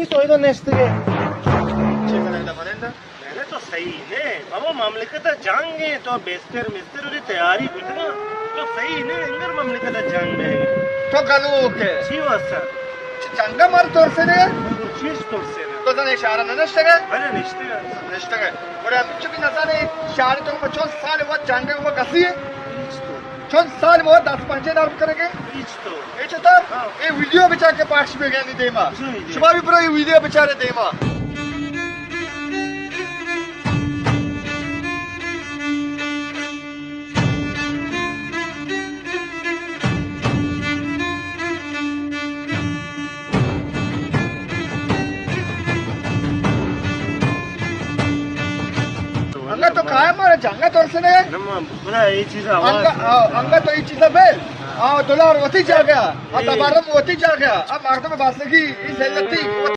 soyda nestige. मैंने तो सही है बाबा mamlakata जाएंगे तो बेस्तर मिस्तर उरी तैयारी बितना तो सही ने इंगर mamlakata जाएं में तो गलू के ची वासा चंगा मार तोरसेने चीज तोरसे तो जाने इशारा नष्टगे अरे निश्चित नष्टगे और हम चुकी नसाने इशारे तो 50 साल वो चंगे वो गसी है 50 साल वो 10-15 दार करेंगे तो ये तो ये वीडियो बचा के पार्ट्स में गए नहीं देमा सुबह भी पूरा ये वीडियो बेचारे देमा अंगा तो काय मारे जंगा तोरसेने नम्मा पूरा ये चीज अंगा तो ये चीज बेल $1 होती जा गया अब दोबारा होती जा गया अब मार्केट में बात लगी इस हेल्थी